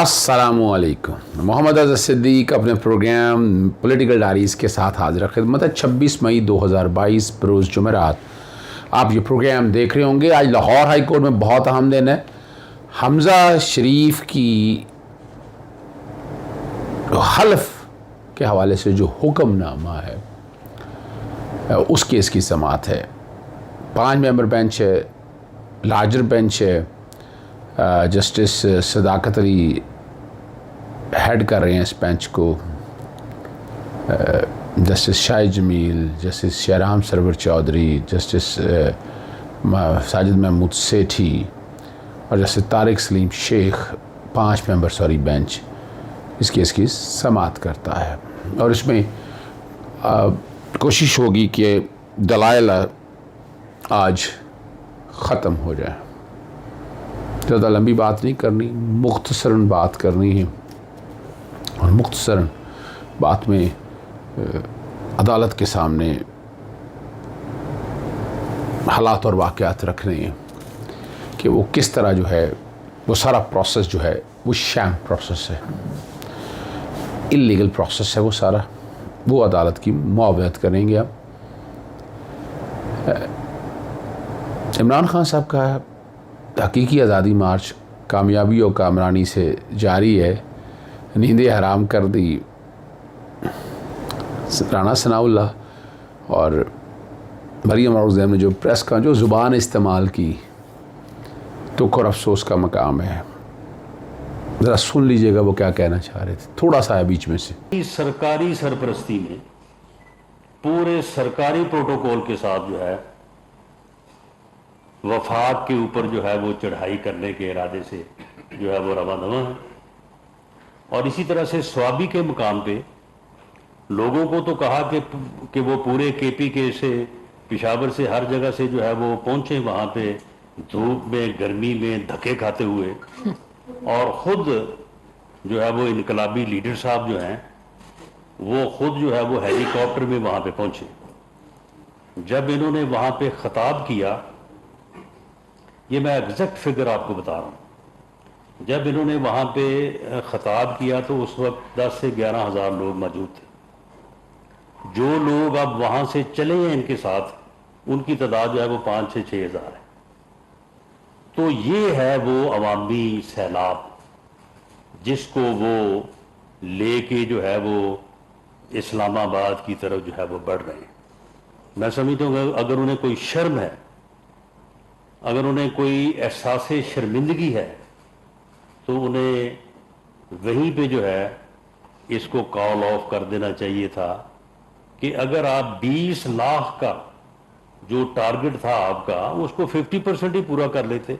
अस्सलामुअलैकुम। मोहम्मद अज़हर सिद्दीक अपने programme political diaries के साथ हाजिर खिदमत है। 26 मई 2022 बरोज़ जुमेरात आप ये प्रोग्राम देख रहे होंगे। आज लाहौर हाई कोर्ट में बहुत अहम दिन है। हमज़ा शरीफ की हल्फ के हवाले से जो हुक्मनामा है उस केस की समाअत है। 5 मेंबर बेंच है, लार्जर बेंच है। जस्टिस सदाकत अली हेड कर रहे हैं इस बेंच को। Justice Shahid Jamil, Justice Shahram Sarwar Chaudhry, Justice Sajid Mahmood Sethi और Justice Tariq Saleem Sheikh 5 member bench इस केस की समाअत करता है। और इसमें कोशिश होगी कि दलाइल आज ख़त्म हो जाए। ज़्यादा लंबी बात नहीं करनी, मुख्तसरन बात करनी है। और मुख्तसरन बात में अदालत के सामने हालात और वाक़यात रखने हैं कि वो किस तरह जो है वो सारा प्रोसेस जो है वो शैम प्रोसेस है, इल्लीगल प्रोसेस है वो सारा। वो अदालत की मुआवज़त करेंगे। अब इमरान खान साहब का हकीकी आज़ादी मार्च कामयाबी और कामरानी से जारी है। नींदें हराम कर दी राना सनाउल्लाह और मरियम औरंगज़ेब ने जो प्रेस का जो ज़ुबान इस्तेमाल की, दुख और अफसोस का मकाम है। ज़रा सुन लीजिएगा वो क्या कहना चाह रहे थे। थोड़ा सा है बीच में से। सरकारी सरपरस्ती में पूरे सरकारी प्रोटोकॉल के साथ जो है वफाक के ऊपर जो है वो चढ़ाई करने के इरादे से जो है वो रवा दवा है। और इसी तरह से स्वाबी के मुकाम पे लोगों को तो कहा कि वो पूरे KPK से पेशावर से हर जगह से जो है वो पहुंचे वहां पे धूप में गर्मी में धक्के खाते हुए। और ख़ुद जो है वो इनकलाबी लीडर साहब जो हैं वो ख़ुद जो है वो हेलीकॉप्टर में वहाँ पे पहुँचे। जब इन्होंने वहाँ पे ख़ताब किया, ये मैं एग्जैक्ट फिगर आपको बता रहा हूँ, जब इन्होंने वहाँ पे ख़ताब किया तो उस वक्त 10 से 11 हज़ार लोग मौजूद थे। जो लोग अब वहाँ से चले हैं इनके साथ, उनकी तादाद जो है वो 5 से 6 हज़ार है। तो ये है वो अवामी सैलाब जिसको वो लेके जो है वो इस्लामाबाद की तरफ जो है वो बढ़ रहे हैं। मैं समझता हूँ अगर उन्हें कोई शर्म है, अगर उन्हें कोई एहसास शर्मिंदगी है, तो उन्हें वहीं पे जो है इसको कॉल ऑफ कर देना चाहिए था कि अगर आप 20 लाख का जो टारगेट था आपका उसको 50% ही पूरा कर लेते,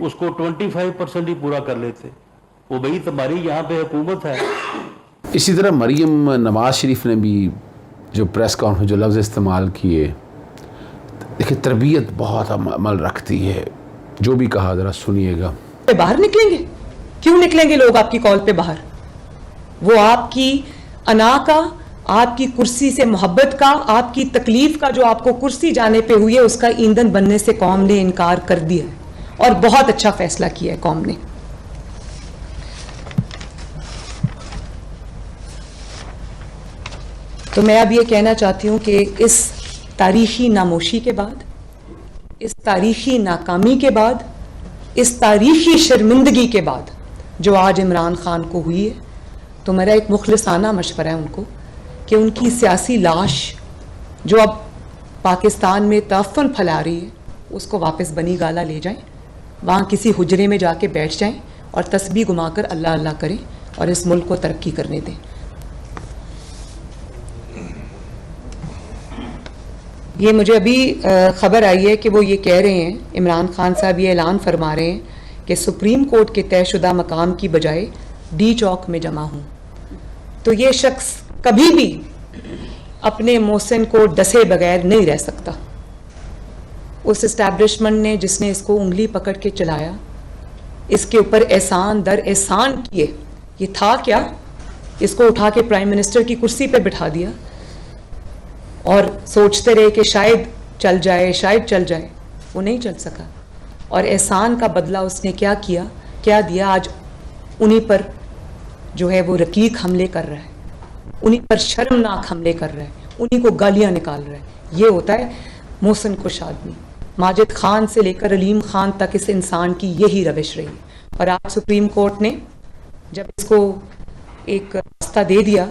उसको 25% ही पूरा कर लेते। वो भाई तुम्हारी यहाँ पे हुकूमत है। इसी तरह मरियम नवाज शरीफ ने भी जो प्रेस कॉन्फ्रेंस जो लफ्ज़ इस्तेमाल किए, देखिए तरबियत बहुत अमल रखती है। जो भी कहा ज़रा सुनिएगा। बाहर निकलेंगे? क्यों निकलेंगे लोग आपकी कॉल पे बाहर? वो आपकी अना का, आपकी कुर्सी से मोहब्बत का, आपकी तकलीफ का जो आपको कुर्सी जाने पे हुई है उसका ईंधन बनने से कौम ने इनकार कर दिया और बहुत अच्छा फैसला किया है कौम ने। तो मैं अब ये कहना चाहती हूँ कि इस तारीखी नामोशी के बाद, इस तारीखी नाकामी के बाद, इस तारीखी शर्मिंदगी के बाद जो आज इमरान खान को हुई है, तो मेरा एक मुखलिसाना मशवरा है उनको कि उनकी सियासी लाश जो अब पाकिस्तान में तअफ़्फ़ुन फैला रही है उसको वापस बनी गाला ले जाएं, वहाँ किसी हुजरे में जाके बैठ जाएं और तस्बीह घुमाकर अल्लाह अल्लाह करें और इस मुल्क को तरक्की करने दें। ये मुझे अभी ख़बर आई है कि वो ये कह रहे हैं, इमरान खान साहब ये ऐलान फरमा रहे हैं कि सुप्रीम कोर्ट के तयशुदा मकाम की बजाय D चौक में जमा हूँ। तो ये शख्स कभी भी अपने मोहसिन को डसे बगैर नहीं रह सकता। उस इस्टेब्लिशमेंट ने जिसने इसको उंगली पकड़ के चलाया, इसके ऊपर एहसान दर एहसान किए, ये था क्या? इसको उठा के प्राइम मिनिस्टर की कुर्सी पे बिठा दिया और सोचते रहे कि शायद चल जाए, शायद चल जाए। वो नहीं चल सका। और एहसान का बदला उसने क्या किया, क्या दिया? आज उन्हीं पर जो है वो रकीक हमले कर रहा है, उन्हीं पर शर्मनाक हमले कर रहा है, उन्हीं को गालियां निकाल रहा है। ये होता है मोहसिन कुश आदमी। माजिद खान से लेकर अलीम खान तक इस इंसान की यही रविश रही। और आज सुप्रीम कोर्ट ने जब इसको एक रास्ता दे दिया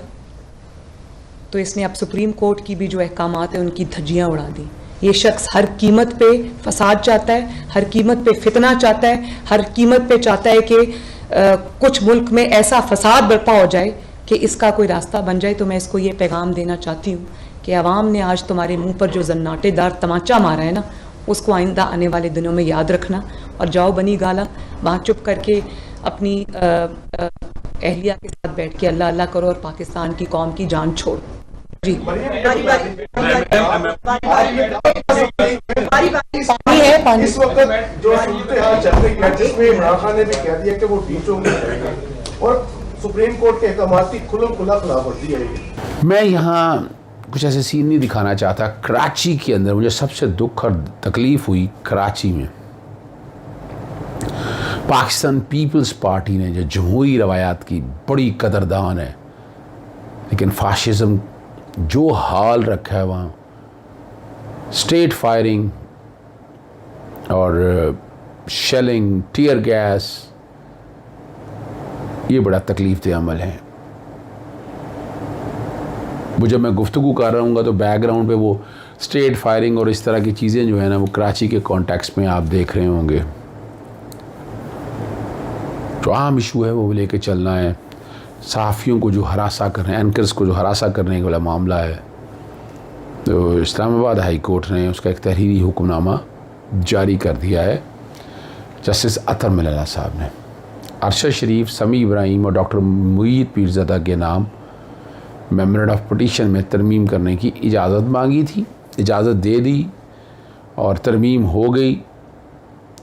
तो इसने अब सुप्रीम कोर्ट की भी जो अहकामात है उनकी धज्जियां उड़ा दी। ये शख्स हर कीमत पे फसाद चाहता है, हर कीमत पे फितना चाहता है, हर कीमत पे चाहता है कि कुछ मुल्क में ऐसा फसाद बर्पा हो जाए कि इसका कोई रास्ता बन जाए। तो मैं इसको ये पैगाम देना चाहती हूँ कि अवाम ने आज तुम्हारे मुंह पर जो जन्नाटेदार तमाचा मारा है ना, उसको आइंदा आने वाले दिनों में याद रखना और जाओ बनी गाला वहाँ चुप करके अपनी अहलिया के साथ बैठ के अल्लाह अल्लाह करो और पाकिस्तान की कौम की जान छोड़ो। जी पानी है, पानी। इस वक्त जो सूरत-ए-हाल चल रही है जिसमें इमरान खान ने भी कह दिया कि वो डी-चॉक में जाएगा और सुप्रीम कोर्ट के अहकामात की खुला खिलाफवर्जी है। मैं यहाँ कुछ ऐसे सीन नहीं दिखाना चाहता। कराची के अंदर मुझे सबसे दुख और तकलीफ़ हुई कराची में पाकिस्तान पीपल्स पार्टी ने जो जमहूरी रवायात की बड़ी कदरदान है, लेकिन फाशिज़म जो हाल रखा है वहाँ, स्ट्रेट फायरिंग और शेलिंग, टीयर गैस, ये बड़ा तकलीफ दे अमल है। वो जब मैं गुफ्तगू कर रहा हूँ तो बैकग्राउंड पे वो स्ट्रेट फायरिंग और इस तरह की चीज़ें जो है ना वो कराची के कॉन्टेक्स्ट में आप देख रहे होंगे। जो आम इशू है वो लेके चलना है। सहाफ़ियों को जो हरासा कर रहे हैं, एंकर्स को जो हरासा करने वाला मामला है, तो इस्लामाबाद हाई कोर्ट ने उसका एक तहरीरी हुक्मनामा जारी कर दिया है जस्टिस अतर मिलना साहब ने। अरशद शरीफ, समी इब्राहिम और डॉक्टर मुईद पीरज़ादा के नाम मेमोरेंडम ऑफ पिटीशन में तरमीम करने की इजाज़त मांगी थी, इजाज़त दे दी और तरमीम हो गई।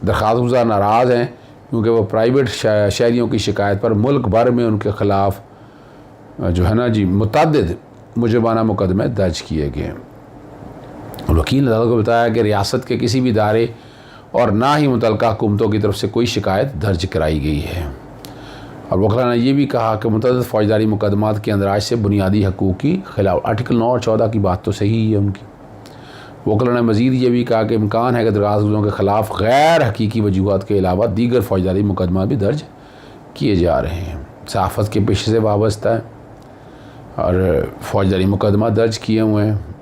दरख्वास्त गुज़ार नाराज़ हैं क्योंकि वो प्राइवेट शहरियों की शिकायत पर मुल्क भर में उनके ख़िलाफ़ जो है ना जी मुतअद्दिद मुजरमाना मुकदमे दर्ज किए गए। वकील अदालत को बताया कि रियासत के किसी भी इदारे और ना ही मुतल्लिका हुकूमतों की तरफ से कोई शिकायत दर्ज कराई गई है। और वकला ने यह भी कहा कि मुतअद्दिद फ़ौजदारी मुकदमात के अंदराज से बुनियादी हकूक़ की खिलाफ आर्टिकल 9 और 14 की बात तो सही है उनकी। वकला ने मज़ीद ये भी कहा कि इम्कान है कि दरख्वास्तगुज़ारों के ख़िलाफ़ गैर हकीकी वजूहात के अलावा दीगर फ़ौजदारी मुकदमा भी दर्ज किए जा रहे हैं। सहाफ़त के पेशे से वाबस्ता है और फ़ौजदारी मुकदमा दर्ज किए हुए हैं।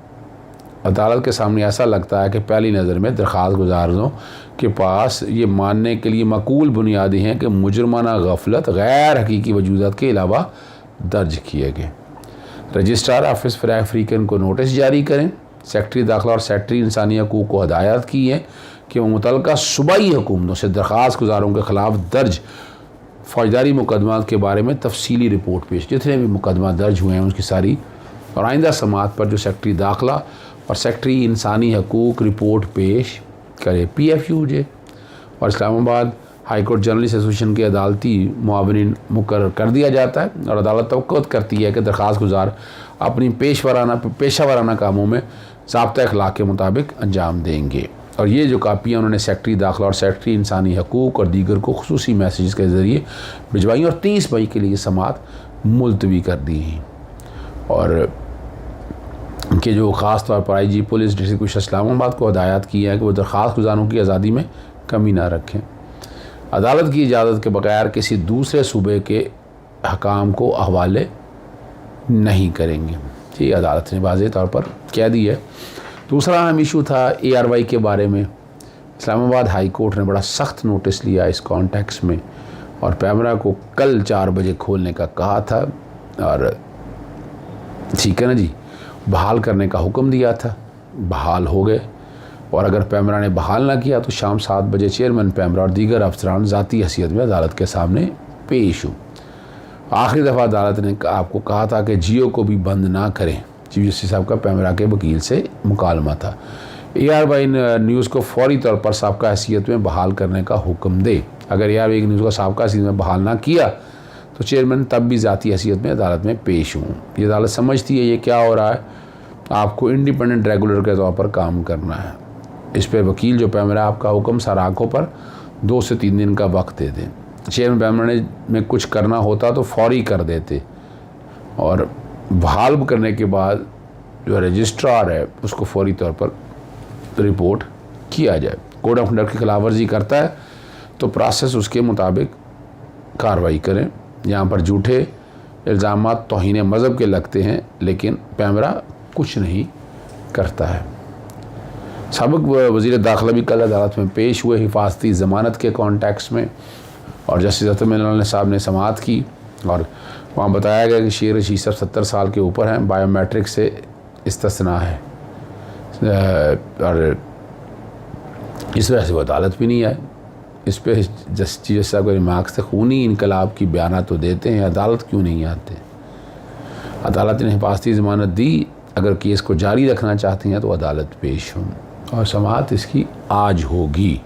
अदालत के सामने ऐसा लगता है कि पहली नज़र में दरख्वास्त गुज़ारों के पास ये मानने के लिए माकूल बुनियादी हैं कि मुजरमाना गफलत गैर हकीकी वजूदात के अलावा दर्ज किए गए। रजिस्ट्रार ऑफिस फ़राह अफ्रीकन को नोटिस जारी करें। सेक्रेटरी दाखिला और सेक्रेटरी इंसानी हकूक़ को हदायत की है कि वो मुतल्लिका सूबाई हुकूमतों से दरख्वास्त गुज़ारों के ख़िलाफ़ दर्ज फ़ौजदारी मुकदमात के बारे में तफसीली रिपोर्ट पेश, जितने भी मुकदमा दर्ज हुए हैं उसकी सारी और आइंदा समात पर जो सेक्रेटरी दाखिला और सेक्रेटरी इंसानी हकूक़ रिपोर्ट पेश करे। PFUJ और Islamabad high court journalist association के अदालती मुआविन मुकर्रर कर दिया जाता है और अदालत तवक्कुत करती है कि दरख्वास्त गुज़ार अपनी पेशावराना कामों में ज़ाब्ता अखलाक के मुताबिक अंजाम देंगे। और ये जो कापियाँ उन्होंने सेक्रेटरी दाखिला और सेक्रेटरी इंसानी हकूक़ और दीगर को खुसूसी मैसेज के ज़रिए भिजवाई और 30 मई के लिए समात मुलतवी कर दी हैं। और उनके जो ख़ास तौर पर IG पुलिस डिस्ट्रिक्ट इस्लामाबाद को हदायत की है कि वो दरख्वास्त गुज़ारों की आज़ादी में कमी ना रखें। अदालत की इजाज़त के बगैर किसी दूसरे सूबे के हकाम को हवाले नहीं करेंगे। ये अदालत ने वाज़ेह तौर पर कह दी है। दूसरा अहम इशू था ARY के बारे में। इस्लामाबाद हाई कोर्ट ने बड़ा सख्त नोटिस लिया इस कॉन्टेक्स्ट में और पैमरा को कल 4 बजे खोलने का कहा था और ठीक है ना जी, बहाल करने का हुक्म दिया था, बहाल हो गए। और अगर पैमरा ने बहाल ना किया तो शाम 7 बजे चेयरमैन पैमरा और दीगर अफसरान ज़ाती हैसियत में अदालत के सामने पेश हुए। आखिरी दफ़ा अदालत ने आपको कहा था कि जियो को भी बंद ना करें। चीफ जस्टिस साहब का पैमरा के वकील से मुकालमा था। ARY न्यूज़ को फौरी तौर पर साबका हैसियत में बहाल करने का हुक्म दे। अगर ARY न्यूज़ को साबका हैसियत में बहाल ना किया तो चेयरमैन तब भी ज़ाती हैसियत में अदालत में पेश हों। ये अदालत समझती है ये क्या हो रहा है, आपको इंडिपेंडेंट रेगुलर के तौर पर काम करना है। इस पर वकील जो पैमरा आपका हुक्म सर आँखों पर 2 से 3 दिन का वक्त दे दें। चेयरमैन पैमाने में कुछ करना होता तो फौरी कर देते, और बहाल करने के बाद जो रजिस्ट्रार है उसको फौरी तौर पर रिपोर्ट किया जाए। कोड ऑफ कंडक्ट की खिलाफ वर्जी करता है तो प्रोसेस उसके मुताबिक कार्रवाई करें। यहाँ पर झूठे इल्ज़ामात तौहीन मज़हब के लगते हैं, लेकिन पैमरा कुछ नहीं करता है। साबिक वज़ीर दाखिला भी कल अदालत में पेश हुए हिफाजती ज़मानत के कॉन्टेक्स्ट में, और जस्टिस अतर मिल्लान साहब ने समाअत की और वहाँ बताया गया कि शेर रशीद साहब 70 साल के ऊपर हैं, बायोमेट्रिक से इस्तिस्ना है, और इस वजह से वो अदालत भी नहीं आए। इस पर जस्टिस साहब के रिमार्क्स थे, खूनी इनकलाब की बयान तो देते हैं, अदालत क्यों नहीं आते। अदालत ने हिफाजती ज़मानत दी, अगर केस को जारी रखना चाहती हैं तो अदालत पेश हों, और समाअत इसकी आज होगी।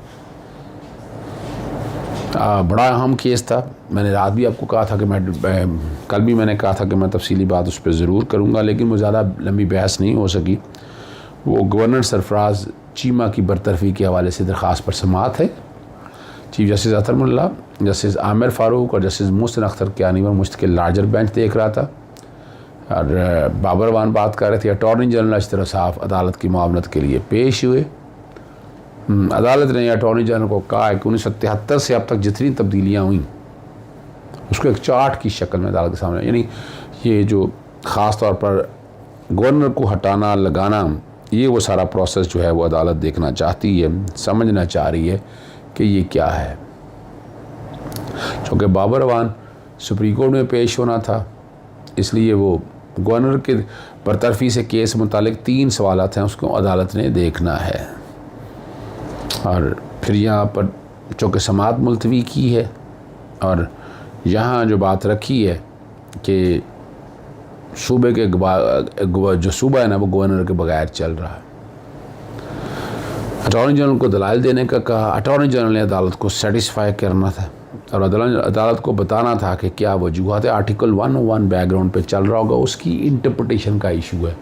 बड़ा अहम केस था। मैंने रात भी आपको कहा था कि कल भी मैंने कहा था कि मैं तफसीली बात उस पर ज़रूर करूँगा, लेकिन वो ज़्यादा लंबी बहस नहीं हो सकी। वो गवर्नर सरफराज चीमा की बरतरफी के हवाले से दरख्वास्त पर समाअत है। चीफ जस्टिस अतर मुल्ला, जस्टिस आमिर फ़ारूक और जस्टिस मोहसिन अख्तर कियानी पर मुश्तकिल लार्जर बेंच देख रहा था, और बाबर अवान बात कर रहे थे। अटॉर्नी जनरल अशरफ साहब अदालत की मुआवनत के लिए पेश हुए। अदालत ने अटॉर्नी जनरल को कहा है कि 1973 से अब तक जितनी तब्दीलियाँ हुई उसको एक चार्ट की शक्ल में अदालत के सामने, यानी ये जो ख़ास तौर पर गवर्नर को हटाना लगाना, ये वो सारा प्रोसेस जो है वो अदालत देखना चाहती है, समझना चाह रही है कि ये क्या है। चूँकि बाबर अवान सुप्रीम कोर्ट में पेश होना था, इसलिए वो गवर्नर के बरतरफी से केस मुतालिक 3 सवालात हैं, उसको अदालत ने देखना है। और फिर यहाँ पर चूँकि समाअत मुलतवी की है, और यहाँ जो बात रखी है कि सूबे के जो सूबा है ना वो गवर्नर के बगैर चल रहा है। अटॉर्नी जनरल को दलाइल देने का कहा। अटॉर्नी जनरल ने अदालत को सेटिस्फाई करना था और अदालत को बताना था कि क्या वजूहत है। आर्टिकल 101 बैकग्राउंड पे चल रहा होगा, उसकी इंटरप्रटेशन का इशू है।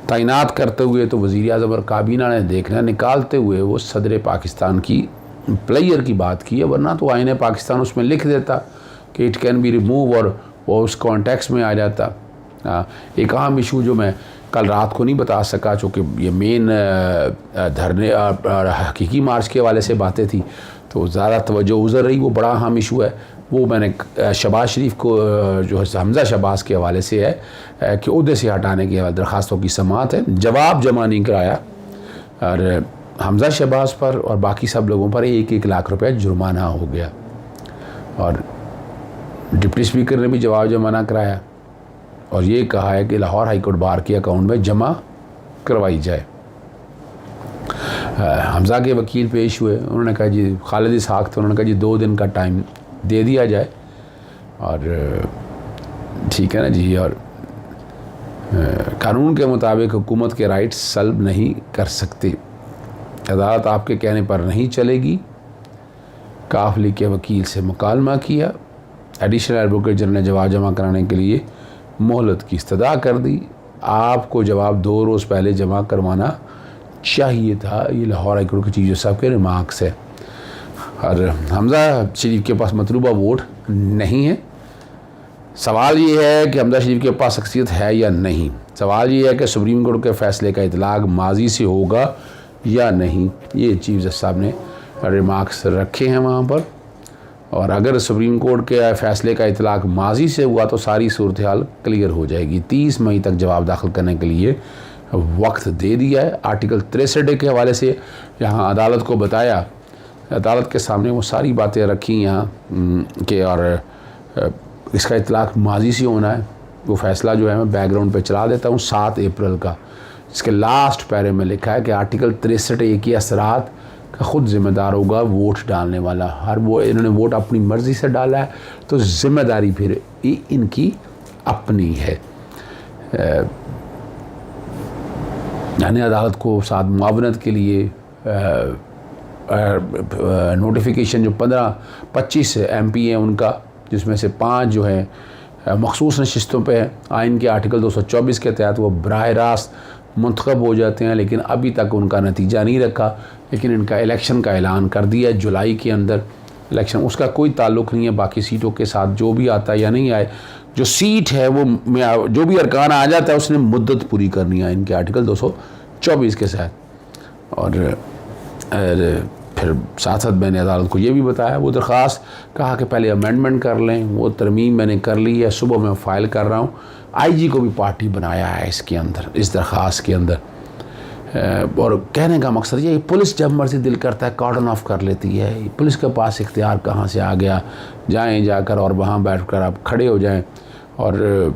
तैनात करते हुए तो वज़ीर आज़म और काबीना ने देखना, निकालते हुए वो सदर पाकिस्तान की प्लेयर की बात की है, वरना तो आईन पाकिस्तान उसमें लिख देता कि इट कैन बी रिमूव, और वो उस कॉन्टेक्स्ट में आ जाता। एक अहम इशू जो मैं कल रात को नहीं बता सका, चूँकि ये मेन धरने और हकीकी मार्च के हवाले से बातें थी तो ज़्यादा तवज्जो उज़र रही, वो बड़ा अहम इशू है। वो मैंने शहबाज शरीफ को जो हमज़ा शहबाज के हवाले से है कि उहदे से हटाने की दरख्वास्तों की समाअत है, जवाब जमा नहीं कराया, और हमज़ा शहबाज पर और बाकी सब लोगों पर 1-1 लाख रुपए जुर्माना हो गया, और डिप्टी स्पीकर ने भी जवाब जमा ना कराया, और ये कहा है कि लाहौर हाई कोर्ट बार के अकाउंट में जमा करवाई जाए। हमज़ा के वकील पेश हुए, उन्होंने कहा जी, खालिद इसहाक थे, उन्होंने कहा जी 2 दिन का टाइम दे दिया जाए, और ठीक है ना जी, और कानून के मुताबिक हुकूमत के राइट्स सल्ब नहीं कर सकती, अदालत आपके कहने पर नहीं चलेगी। काफली के वकील से मुकालमा किया, एडिशनल एडवोकेट जनरल ने जवाब जमा कराने के लिए मोहलत की इस्तदा कर दी। आपको जवाब 2 रोज़ पहले जमा करवाना चाहिए था। ये लाहौर हाई कोर्ट के चीफ जस्टिस साहब के रिमार्क्स है। और हमज़ा शरीफ के पास मतलूबा वोट नहीं है। सवाल ये है कि हमज़ा शरीफ के पास शख्सियत है या नहीं। सवाल ये है कि सुप्रीम कोर्ट के फ़ैसले का इतलाक़ माजी से होगा या नहीं। ये चीफ जस्टिस साहब ने रिमार्क्स रखे हैं वहाँ पर। और अगर सुप्रीम कोर्ट के फ़ैसले का इतलाक़ माजी से हुआ तो सारी सूरत हाल क्लियर हो जाएगी। 30 मई तक जवाब दाखिल करने के लिए वक्त दे दिया है। आर्टिकल 63 के हवाले से यहाँ अदालत को बताया, अदालत के सामने वो सारी बातें रखी यहाँ कि और इसका इतलाक़ माजी से होना है। वो फ़ैसला जो है मैं बैकग्राउंड पे चला देता हूँ 7 अप्रैल का। इसके लास्ट पैरे में लिखा है कि आर्टिकल 63 के असरात का ख़ुद ज़िम्मेदार होगा वोट डालने वाला। हर वो इन्होंने वोट अपनी मर्ज़ी से डाला है तो ज़िम्मेदारी फिर इनकी अपनी है। यानी अदालत को साथ मुआवनत के लिए नोटिफिकेशन जो 15-25 MP हैं उनका, जिसमें से 5 जो है मखसूस नशिस्तों पे है। आइन के आर्टिकल 224 के तहत वो बराह रास्त मुंतखब हो जाते हैं, लेकिन अभी तक उनका नतीजा नहीं रखा। लेकिन इनका इलेक्शन का ऐलान कर दिया जुलाई के अंदर, इलेक्शन, उसका कोई ताल्लुक़ नहीं है बाकी सीटों के साथ, जो भी आता है या नहीं आए। जो सीट है वो जो भी अरकान आ जाता है उसने मुद्दत पूरी करनी है इनके आर्टिकल 224 के साथ। और फिर साथ साथ मैंने अदालत को ये भी बताया, वो दरख्वास्त कहा कि पहले अमेंडमेंट कर लें, वो तरमीम मैंने कर ली है, सुबह मैं फ़ाइल कर रहा हूँ। आईजी को भी पार्टी बनाया है इसके अंदर, इस दरख्वास्त के अंदर। और कहने का मकसद ये, पुलिस जब मर्ज़ी दिल करता है कॉर्डन ऑफ कर लेती है। पुलिस के पास इख्तियार कहाँ से आ गया, जाएं जाकर और वहाँ बैठकर आप खड़े हो जाएं और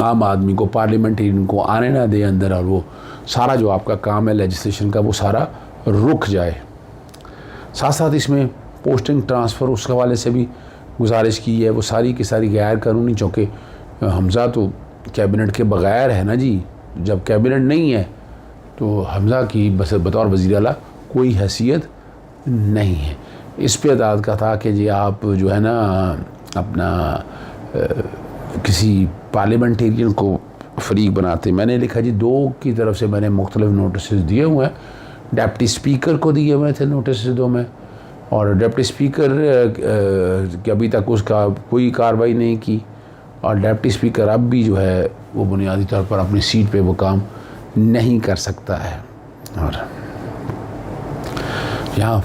आम आदमी को, पार्लियामेंटेरियन को आने ना दे अंदर, और वो सारा जो आपका काम है लेजिस्लेशन का वो सारा रुक जाए। साथ साथ इसमें पोस्टिंग ट्रांसफ़र उस हवाले से भी गुजारिश की है, वो सारी की सारी गैर कानूनी, चूँकि हमज़ा तो कैबिनेट के बग़ैर है ना जी। जब कैबिनेट नहीं है तो हमज़ा की बस बतौर वज़ीर आला कोई हैसियत नहीं है। इस पे अदालत का था कि जी आप जो है ना अपना किसी पार्लियामेंटेरियन को फरीक बनाते। मैंने लिखा जी 2 की तरफ से मैंने मुख्तलिफ नोटिस दिए हुए हैं, डिप्टी स्पीकर को दिए हुए थे नोटिस 2 में, और डिप्टी स्पीकर की अभी तक उसका कोई कार्रवाई नहीं की, और डिप्टी स्पीकर अब भी जो है वो बुनियादी तौर पर अपनी सीट पे वो काम नहीं कर सकता है। और यहाँ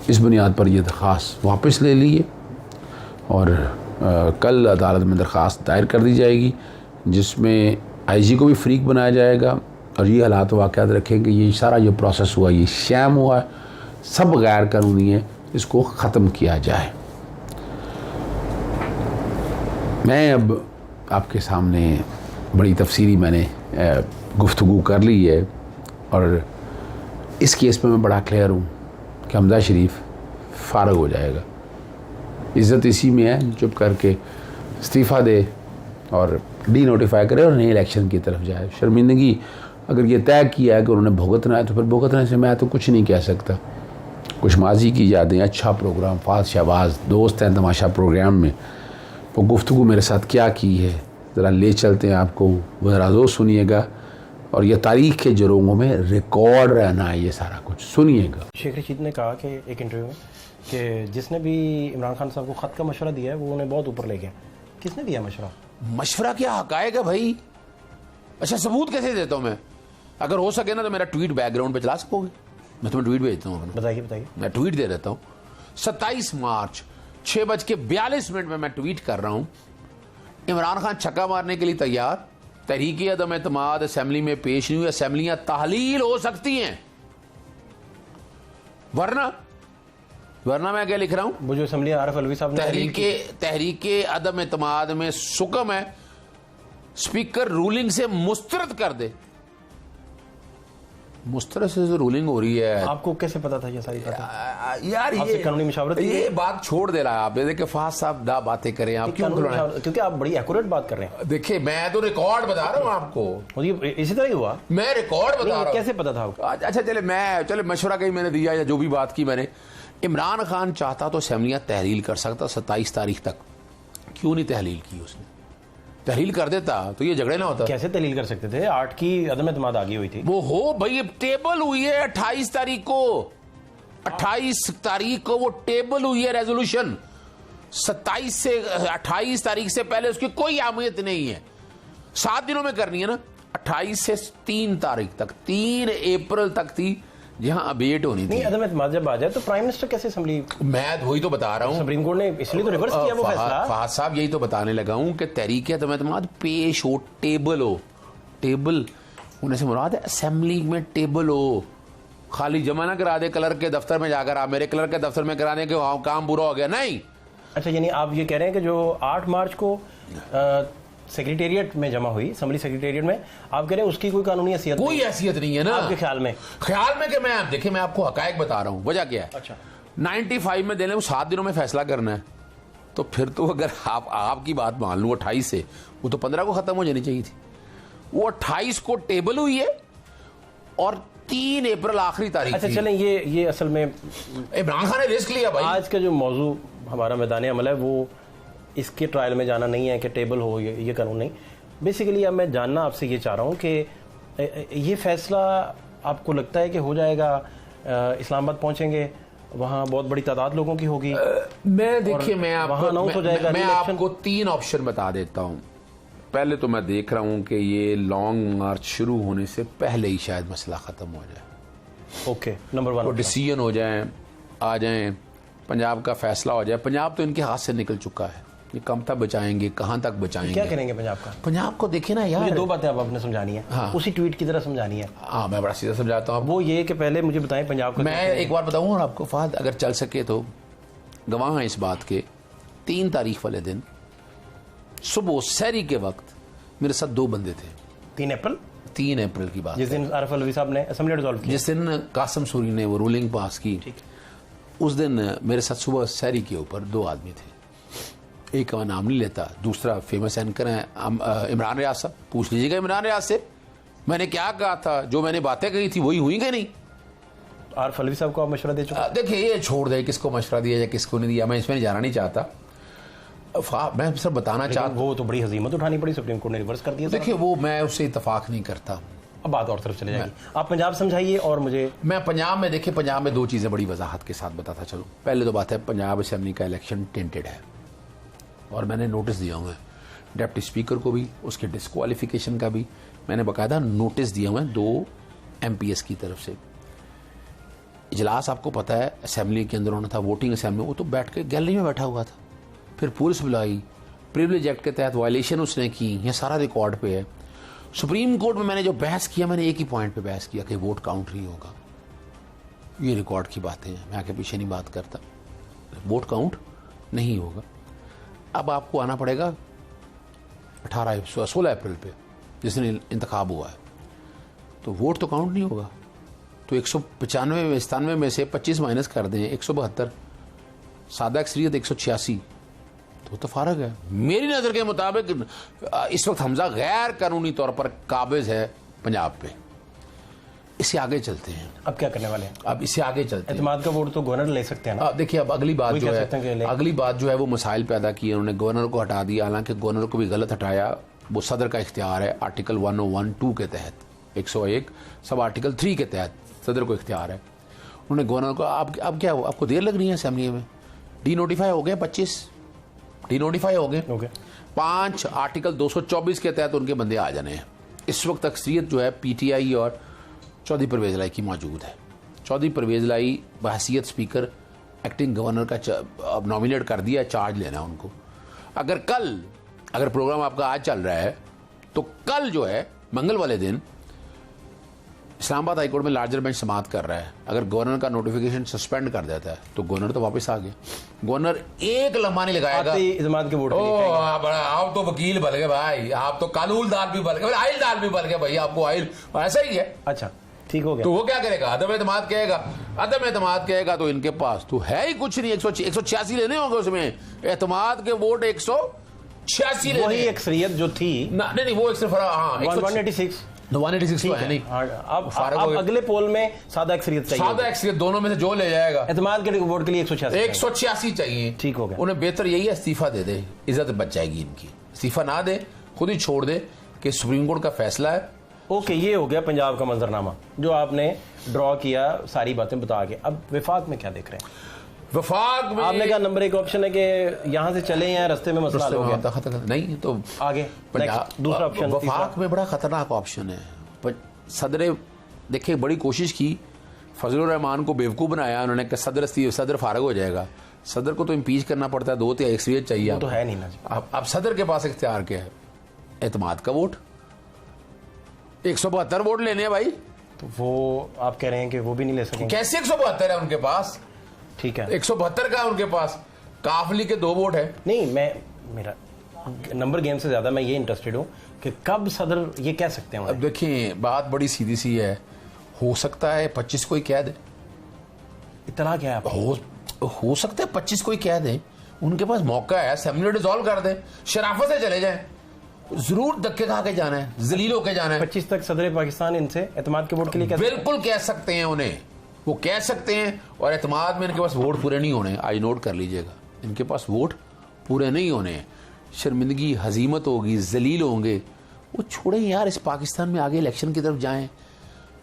इस बुनियाद पर ये दरख्वास्त वापस ले ली है और कल अदालत में दरख्वास्त दायर कर दी जाएगी, जिसमें आईजी को भी फरीक बनाया जाएगा और ये हालात वाक़यात रखेंगे ये सारा जो प्रोसेस हुआ ये शैम हुआ है, सब गैर कानूनी है, इसको ख़त्म किया जाए। मैं अब आपके सामने बड़ी तफसीली मैंने गुफ्तगू कर ली है और इस केस में मैं बड़ा क्लियर हूँ कि हमज़ा शरीफ फ़ारग हो जाएगा। इज़्ज़त इसी में है, चुप करके इस्तीफ़ा दे और डी नोटिफाई करे और नए इलेक्शन की तरफ जाए। शर्मिंदगी अगर ये तय किया है कि उन्होंने भुगतना है तो फिर भुगतने से मैं तो कुछ नहीं कह सकता। कुछ माजी की यादें, अच्छा प्रोग्राम, फाज शहबाज दोस्त हैं तमाशा प्रोग्राम में, वो गुफ्तगू मेरे साथ क्या की है ज़रा ले चलते हैं आपको, वो ज़रा ज़ोर सुनिएगा और ये तारीख़ के जरोंगों में रिकॉर्ड रहना है, ये सारा कुछ सुनिएगा। शेख रशीद ने कहा कि एक इंटरव्यू में कि जिसने भी इमरान खान साहब को ख़त का मशवरा दिया है वो उन्हें बहुत ऊपर ले गया। किसने दिया मशवरा? मशवरा क्या हक़ाइक़ है भाई? अच्छा सबूत कैसे देता हूँ मैं? अगर हो सके ना तो मेरा ट्वीट बैकग्राउंड पे चला सकोगे? मैं तुम्हें ट्वीट भेजता हूँ। बताइए बताइए। मैं ट्वीट दे देता हूँ। 27 मार्च 6:42 में मैं ट्वीट कर रहा हूँ, इमरान खान छक्का मारने के लिए तैयार, तहरीक अदम एतमाद असेंबली में पेश नहीं हुई, असेंबलियां तहलील हो सकती हैं, वरना मैं क्या लिख रहा हूं? वो जो असेंबली आरिफ अलवी साहब ने तहरीक अदम एतमाद में सुकम है स्पीकर रूलिंग से मुस्तरद कर दे। मुस्तरद से जो रूलिंग हो रही है, आपको कैसे पता था ये सारी बातें? यार ये कानूनी मशावरत, ये बात छोड़ दे रहा है आप। देखिए फाज साहब दा बातें करें आप क्यों? क्योंकि आप बड़ी एक्यूरेट बात कर रहे हैं। देखिए मैं तो रिकॉर्ड बता रहा हूँ आपको, इसी तरह ही हुआ। मैं रिकॉर्ड बता रहा हूँ। कैसे पता था आपको? अच्छा चले मशवरा कहीं मैंने दिया या जो भी बात की मैंने, इमरान खान चाहता तो असेंबलियां तहलील कर सकता 27 तारीख तक, क्यों नहीं तहलील की उसने? तहलील कर देता तो ये झगड़े ना होता। कैसे तहलील कर सकते थे? 8 की अदम एतमाद आ गई हुई थी। वो हो भाई, टेबल हुई है 28 तारीख को, 28 तारीख को वो टेबल हुई है रेजोल्यूशन। 27 से 28 तारीख से पहले उसकी कोई अहमियत नहीं है। 7 दिनों में करनी है ना। 28 से 3 तारीख तक, 3 अप्रैल तक थी जहां अबेट होनी थी। नहीं, अदम एतमाद जब आ जाए तो प्राइम मिनिस्टर कैसे असेंबली? मैं वही तो बता रहा हूँ, सुप्रीम कोर्ट ने इसलिए तो रिवर्स किया वो फैसला। फहद साहब यही तो बताने लगा हूँ कि तहरीक अदम एतमाद पेश हो, टेबल हो। टेबल होने से मुराद है असेंबली में टेबल हो, खाली जमा ना करा दे क्लर्क के दफ्तर में जाकर, आप मेरे क्लर्क के दफ्तर में कराने के काम पूरा हो गया, नहीं। अच्छा, यानी आप ये कह रहे हैं कि जो 8 मार्च को सेक्रेटेरिएट में जमा हुई, असेंबली सेक्रेटेरिएट में, आप कह रहे हैं उसकी कोई कानूनी हैसियत? कोई हैसियत नहीं है ना आपके ख्याल में? कि मैं देखिए मैं आपको हकायक बता रहा हूँ, वजह क्या है। अच्छा, 95 में देने, 7 दिनों में फैसला करना है, तो फिर तो अगर आपकी बात मान लूँ 28 से, वो तो 15 को खत्म हो जानी चाहिए थी। वो 28 को टेबल हुई है और 3 अप्रैल आखिरी तारीख। अच्छा चलें, ये असल में इमरान खान ने रिस्क लिया भाई। आज का जो मौजू हमारा मैदान अमल है वो इसके ट्रायल में जाना नहीं है कि टेबल हो, ये कानून नहीं। बेसिकली अब मैं जानना आपसे ये चाह रहा हूँ कि ये फैसला आपको लगता है कि हो जाएगा, इस्लामाबाद पहुँचेंगे वहाँ बहुत बड़ी तादाद लोगों की होगी। मैं देखिए मैं वहाँ announce हो जाएगा मैं re-election। आपको 3 ऑप्शन बता देता हूं। पहले तो मैं देख रहा हूं कि ये लॉन्ग मार्च शुरू होने से पहले ही शायद मसला खत्म हो जाए। ओके, नंबर 1 वो डिसीजन हो जाए, आ जाए, पंजाब का फैसला हो जाए। पंजाब तो इनके हाथ से निकल चुका है, ये कम तक बचाएंगे, कहां तक बचाएंगे, क्या करेंगे पंजाब का? पंजाब को देखे ना यार। मुझे 2 बातें अब आपने समझानी है। हाँ। उसी ट्वीट की तरह समझानी है। हाँ मैं बड़ा सीधा समझाता हूँ। वो ये कि पहले मुझे बताएं पंजाब का मैं क्या एक बार बताऊँ और आपको फाद, अगर चल सके तो गवाह हैं इस बात के, 3 तारीख वाले दिन सुबह सहरी के वक्त मेरे साथ 2 बंदे थे। 3 अप्रैल 3 अप्रैल की बात जिस दिन आरिफ अलवी साहब ने असेंबली डिसॉल्व की। जिस दिन कासिम सूरी ने वो रूलिंग पास की, उस दिन मेरे साथ सुबह सहरी के ऊपर 2 आदमी थे। एक का नाम नहीं लेता, दूसरा फेमस एंकर है इमरान रियाज साहब। पूछ लीजिएगा इमरान रियाज से मैंने क्या कहा था, जो मैंने बातें कही थी वही हुई कि नहीं। आरिफ अलवी साहब को आप मशवरा दे चुके? देखिए ये छोड़ दे किसको मशवरा दिया जाए किसको नहीं दिया, मैं इसमें जाना नहीं चाहता। मैं सिर्फ बताना चाहता, वो तो बड़ी हजीमत उठानी पड़ी, सुप्रीम कोर्ट ने रिवर्स कर दिया। देखिए वो मैं उससे इतफाक नहीं करता। अब बात और तरफ चले जाएगी। आप पंजाब समझाइए और मुझे। मैं पंजाब में, देखिए पंजाब में 2 चीज़ें बड़ी वजाहत के साथ बताता चलूँ। पहले तो बात है पंजाब असेंबली का इलेक्शन टेंटेड है और मैंने नोटिस दिया हुआ है डिप्टी स्पीकर को भी, उसके डिस्क्वालिफिकेशन का भी मैंने बाकायदा नोटिस दिया हुआ है 2 MPS की तरफ से। इजलास आपको पता है असेंबली के अंदर होना था, वोटिंग असेंबली, वो तो बैठ के गैलरी में बैठा हुआ था। फिर पुलिस बुलाई, प्रिविलेज एक्ट के तहत वायलेशन उसने की, ये सारा रिकॉर्ड पे है। सुप्रीम कोर्ट में मैंने जो बहस किया, मैंने एक ही पॉइंट पे बहस किया कि वोट काउंट नहीं होगा। ये रिकॉर्ड की बातें हैं, मैं आगे पीछे नहीं बात करता। वोट काउंट नहीं होगा। अब आपको आना पड़ेगा 16 अप्रैल पे जिस दिन इंतखाब हुआ है, तो वोट तो काउंट नहीं होगा। तो 195 में से 25 माइनस कर दें, 172, सादा अक्सरियत 186, तो फ़र्क है। मेरी नज़र के मुताबिक इस वक्त हमजा गैर कानूनी तौर पर काबिज है पंजाब पे। इससे आगे चलते हैं। अब क्या करने वाले हैं? अब इससे आगे चलते हैं। एतमाद का वोट तो गवर्नर ले सकते हैं ना। देखिए अब अगली बात जो है वो मसाइल पैदा किए उन्होंने, गवर्नर को हटा दिया। हालांकि गवर्नर को भी गलत हटाया, वो सदर का इख्तियार है आर्टिकल 101(2) के तहत, 101 सब आर्टिकल 3 के तहत सदर को इख्तियार है। उन्होंने गवर्नर को अब क्या हो, आपको देर लग रही है असेंबली में, डी नोटिफाई हो गए, 25 डी नोटिफाई हो गए, 5 आर्टिकल 224 के तहत उनके बंदे आ जाने हैं। इस वक्त अक्सरियत जो है PTI और चौधरी परवेज लाई की मौजूद है। चौधरी परवेज लाई बहसीयत स्पीकर एक्टिंग गवर्नर का नॉमिनेट कर दिया, चार्ज लेना है उनको। अगर प्रोग्राम आपका आज चल रहा है तो कल जो है मंगल वाले दिन इस्लामाबाद हाईकोर्ट में लार्जर बेंच समाअत कर रहा है। अगर गवर्नर का नोटिफिकेशन सस्पेंड कर देता है तो गवर्नर तो वापस आ गया, गवर्नर एक लम्हा नहीं लगाएगा। इस्तेमाल के वोट आप तो वकील बन गए भाई, आप तो कानून दार भी बन गए, आइल दार भी बन गए भाई, आपको आइल ऐसा ही है। अच्छा ठीक हो गया। तो वो क्या करेगा, अदम एतमाद कहेगा तो इनके पास तो है ही कुछ नहीं। 186 लेने होंगे उसमें, एतमाद के वोट 186 लेने। वही अक्सरियत जो थी नहीं वो 186 तो है नहीं। अब अगले पोल में सादा अक्सरियत चाहिए, सादा अक्सरियत दोनों में से जो ले जाएगा। एतमाद के वोट के लिए 186 चाहिए। ठीक हो गया। उन्हें बेहतर यही है इस्तीफा दे दे, इज्जत बच जाएगी इनकी। इस्तीफा ना दे, खुद ही छोड़ दे कि सुप्रीम कोर्ट का फैसला है। ओके, ये हो गया पंजाब का मंजरनामा जो आपने ड्रॉ किया, सारी बातें बता के। अब विफाक में क्या देख रहे हैं? वफाक में आपने कहा नंबर 1 ऑप्शन है कि यहां से चले या रास्ते में मसला हो गया, नहीं तो आगे दूसरा ऑप्शन। वफाक में बड़ा खतरनाक ऑप्शन है। सदर देखिए बड़ी कोशिश की, फजलुर रहमान को बेवकूफ़ बनाया उन्होंने कि सदर फारग हो जाएगा। सदर को तो इम्पीच करना पड़ता है, 2 या अक्सरियत चाहिए, तो है नहीं ना। अब सदर के पास इख्तियार क्या है, एतमाद का वोट 172 वोट लेने हैं भाई। तो वो आप कह रहे हैं कि वो भी नहीं ले सकेंगे? कैसे 172 है उनके पास? ठीक है 172 का उनके पास, काफली के 2 वोट है। नहीं, मेरा नंबर गेम से ज्यादा मैं ये इंटरेस्टेड हूँ कि कब सदर ये कह सकते हैं। अब देखिए बात बड़ी सीधी सी है, हो सकता है 25 को ही कह दे। इतना क्या है, हो सकता है 25 को ही कह दे, उनके पास मौका है, असेंबली डिसॉल्व कर दे, शराफत से चले जाएं। जरूर धक्के खा के जाना है, जलील होके जाना है। 25 तक सदर पाकिस्तान इनसे एतमाद के वोट के लिए बिल्कुल कह सकते हैं, उन्हें वो कह सकते हैं। और एतमाद में इनके पास वोट पूरे नहीं होने, आज नोट कर लीजिएगा, इनके पास वोट पूरे नहीं होने, शर्मिंदगी हजीमत होगी, जलील होंगे। वो छोड़ें यार, इस पाकिस्तान में आगे इलेक्शन की तरफ जाएं।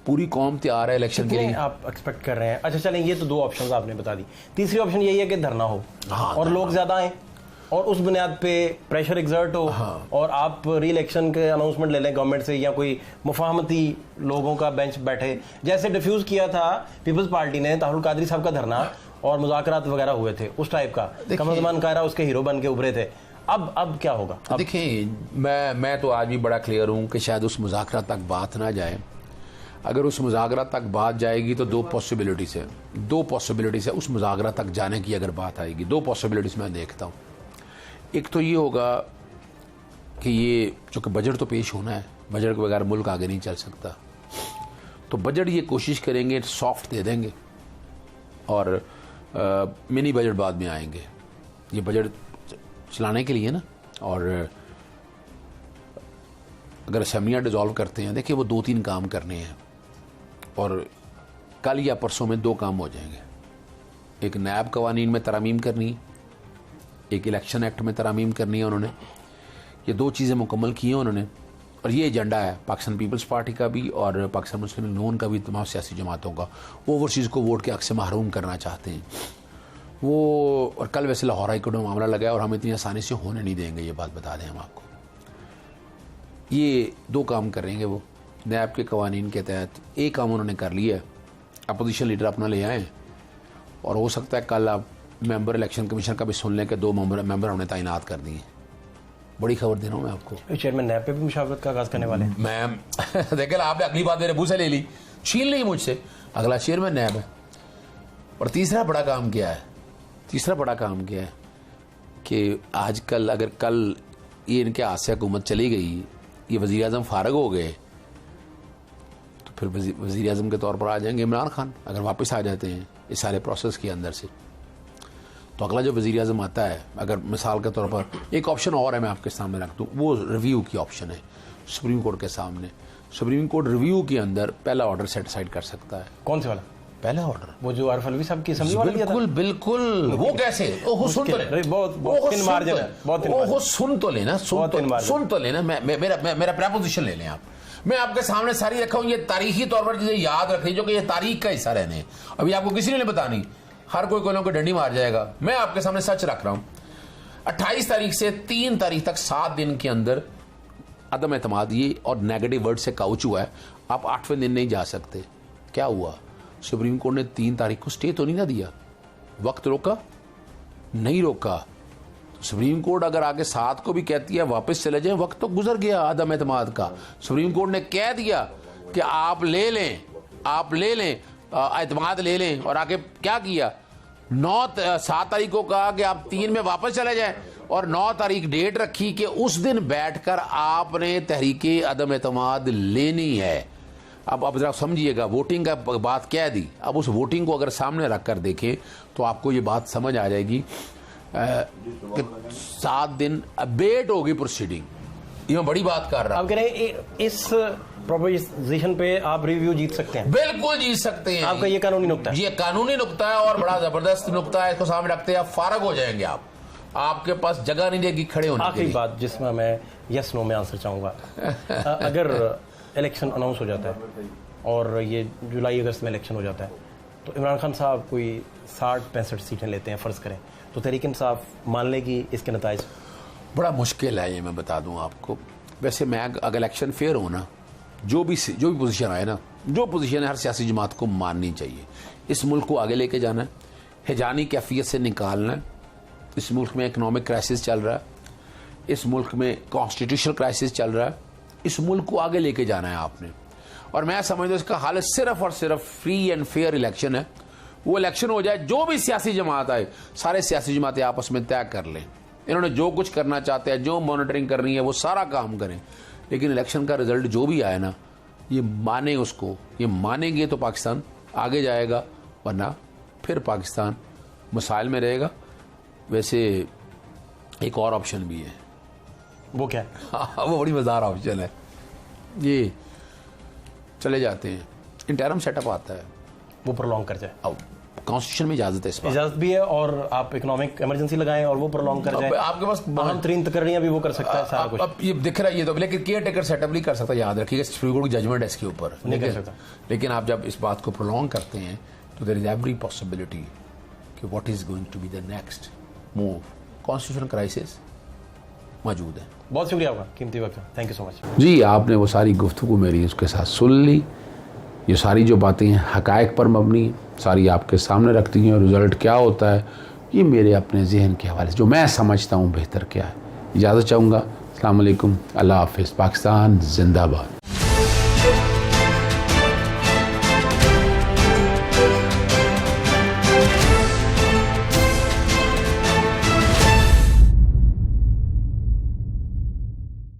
पूरी कौम तैयार है इलेक्शन के लिए। आप एक्सपेक्ट कर रहे हैं? अच्छा चलें, ये तो 2 ऑप्शन आपने बता दी। तीसरी ऑप्शन यही है कि धरना हो और लोग ज्यादा आए और उस बुनियाद पे प्रेशर एग्जर्ट हो और आप री इलेक्शन के अनाउंसमेंट ले लें गवर्नमेंट से, या कोई मुफाहमती लोगों का बेंच बैठे, जैसे डिफ्यूज किया था पीपल्स पार्टी ने ताहिरुल कादरी साहब का धरना और मुज़ाकरात वगैरह हुए थे उस टाइप का। कमरुज़्ज़मान कायरा उसके हीरो बन के उभरे थे। अब क्या होगा? देखिए, मैं तो आज भी बड़ा क्लियर हूं कि शायद उस मुज़ाकरा तक बात ना जाए। अगर उस मुज़ाकरा तक बात जाएगी तो 2 पॉसिबिलिटीज़ है उस मुज़ाकरा तक जाने की। अगर बात आएगी 2 पॉसिबिलिटीज़ मैं देखता हूँ। एक तो ये होगा कि ये चूँकि बजट तो पेश होना है, बजट के बगैर मुल्क आगे नहीं चल सकता, तो बजट ये कोशिश करेंगे सॉफ्ट दे देंगे और मिनी बजट बाद में आएंगे। ये बजट चलाने के लिए ना, और अगर असेंबलियाँ डिज़ोल्व करते हैं, देखिए वो 2-3 काम करने हैं और कल या परसों में 2 काम हो जाएंगे। एक नैब कवानीन में तरामीम करनी, एक इलेक्शन एक्ट में तरामीम करनी है उन्होंने। ये 2 चीज़ें मुकम्मल की हैं उन्होंने और ये एजेंडा है पाकिस्तान पीपल्स पार्टी का भी और पाकिस्तान मुस्लिम लीग नून का भी, तमाम सियासी जमातों का। वो ओवरसीज़ को वोट के हक़ से महरूम करना चाहते हैं वो। और कल वैसे लाहौर हाई कोर्ट में मामला लगा है और हम इतनी आसानी से होने नहीं देंगे, ये बात बता दें हम आपको। ये 2 काम करेंगे वो नैब के कवानीन के तहत। एक काम उन्होंने कर लिया है, अपोजिशन लीडर अपना ले आएँ और हो सकता है कल आप मेंबर इलेक्शन कमीशन का भी सुन लें कि 2 मेंबर हमने तैनात कर दिए। बड़ी खबर दे रहा हूँ मैं आपको। चेयरमैन नैब पे भी मुशावरत का आगाज करने वाले हैं। मैं देखिए, आपने अगली बात मेरे मुँह से ले ली, छीन ली मुझसे। अगला चेयरमैन नैब है। और तीसरा बड़ा काम क्या है कि आजकल अगर कल ये इनके हाथ से हुकूमत चली गई, ये वज़ीर आज़म फारग हो गए, तो फिर वज़ीर आज़म के तौर पर आ जाएंगे इमरान खान। अगर वापस आ जाते हैं इस सारे प्रोसेस के अंदर से, तो अगला जो वज़ीर आज़म आता है, अगर मिसाल के तौर पर एक ऑप्शन और है मैं आपके सामने रख दूँ, वो रिव्यू की ऑप्शन है सुप्रीम कोर्ट के सामने। सुप्रीम कोर्ट रिव्यू के अंदर पहला ऑर्डर सेटिसाइड कर सकता है। कौन से वाला? पहला ऑर्डर वो जो आरिफ अलवी साहब की असेंबली वाला दिया था। बिल्कुल। वो कैसे? ओहो सुन तो ले, बहुत इन मार्जिन है, बहुत इन ओहो सुन तो लेना, सुन तो लेना। मेरा प्रपोजिशन ले लें आप। मैं आपके सामने सारी रखा हूं, ये तारीखी तौर पर चीजें याद रखनी जो कि ये तारीख का हिस्सा रहने। अभी आपको किसी ने नहीं बतानी, हर कोई कोई को डंडी मार जाएगा। मैं आपके सामने सच रख रहा हूं। 28 तारीख से 3 तारीख तक 7 दिन के अंदर अदम एतमाद ये और नेगेटिव वर्ड से काउच हुआ है। आप 8वें दिन नहीं जा सकते। क्या हुआ? सुप्रीम कोर्ट ने 3 तारीख को स्टे तो नहीं ना दिया, वक्त रोका नहीं रोका। सुप्रीम कोर्ट अगर आगे 7 को भी कहती है वापस चले जाएं, वक्त तो गुजर गया आदम एतमाद का। सुप्रीम कोर्ट ने कह दिया कि आप ले लें, एतमाद ले लें, और आगे क्या किया? 7 तारीख को कहा कि आप 3 में वापस चले जाएं और 9 तारीख डेट रखी कि उस दिन बैठकर आपने तहरीके अदम एतमाद लेनी है। अब जरा समझिएगा, वोटिंग का बात कह दी। अब उस वोटिंग को अगर सामने रखकर देखें तो आपको ये बात समझ आ जाएगी कि 7 दिन अबेट होगी प्रोसीडिंग। ये मैं बड़ी बात कर रहा हूं। आप कह रहे हैं इस प्रोपोजिशन पे आप रिव्यू जीत सकते हैं? बिल्कुल जीत सकते हैं। आपका ये कानूनी नुक्ता है? ये कानूनी नुक्ता है और बड़ा जबरदस्त नुक्ता है। इसको सामने रखते हैं आप फारग हो जाएंगे। आपके पास जगह नहीं देगी खड़े होने की। आखिरी बात जिसमें मैं यस नो में आंसर चाहूंगा, अगर इलेक्शन अनाउंस हो जाता है और ये जुलाई अगस्त में इलेक्शन हो जाता है, तो इमरान खान साहब कोई 60-65 सीटें लेते हैं फ़र्ज़ करें, तो तहरीक इंसाफ मान लेगी इसके नताइज? बड़ा मुश्किल है ये, मैं बता दूं आपको। वैसे मैं अगर इलेक्शन फेयर हो ना, जो भी पोजीशन आए ना, जो पोजीशन है हर सियासी जमात को माननी चाहिए। इस मुल्क को आगे लेके जाना है, हिजानी कैफियत से निकालना है। इस मुल्क में इकनॉमिक क्राइसिस चल रहा है, इस मुल्क में कॉन्स्टिट्यूशनल क्राइसिस चल रहा है। इस मुल्क को आगे लेके जाना है आपने, और मैं समझता हूं इसका हल सिर्फ और सिर्फ फ्री एंड फेयर इलेक्शन है। वो इलेक्शन हो जाए, जो भी सियासी जमात आए, सारे सियासी जमातें आपस में तय कर लें। इन्होंने जो कुछ करना चाहते हैं, जो मॉनिटरिंग करनी है, वो सारा काम करें, लेकिन इलेक्शन का रिजल्ट जो भी आए ना, ये माने उसको। ये मानेंगे तो पाकिस्तान आगे जाएगा, वरना फिर पाकिस्तान मसाइल में रहेगा। वैसे एक और ऑप्शन भी है। वो क्या है? वो बड़ी मज़ेदार ऑप्शन है। ये चले जाते हैं, इंटरम सेटअप आता है, वो प्रोलॉन्ग कर जाए। अब कॉन्स्टिट्यूशन में इजाजत है इस बात। इजाजत भी है, और आप इकोनॉमिक इमरजेंसी लगाएं और वो प्रोलॉन्ग कर जाए। आपके पास अहम तरीन तकरीयां भी वो कर सकता है सारा कुछ। अब ये दिख रहा है ये तो, लेकिन केयर टेकर सेटअप नहीं कर सकता, याद रखिएगा सुप्रीम कोर्ट की जजमेंट है इसके ऊपर, नहीं कर सकता। लेकिन आप जब इस बात को प्रोलॉन्ग करते हैं तो देयर इज एवरी पॉसिबिलिटी कि what is going to be the next move, constitutional crisis मौजूद है। बहुत शुक्रिया आपका कीमती वक्त, थैंक यू सो मच। जी, आपने वो सारी गुफ्तगू मेरी उसके साथ सुन ली, ये सारी जो बातें हैं हकायक पर मबनी, सारी आपके सामने रखती हैं, और रिज़ल्ट क्या होता है ये मेरे अपने जहन के हवाले से जो मैं समझता हूँ बेहतर क्या है। इजाज़त चाहूँगा। अस्सलाम वालेकुम, अल्लाह हाफ़िज़, पाकिस्तान जिंदाबाद।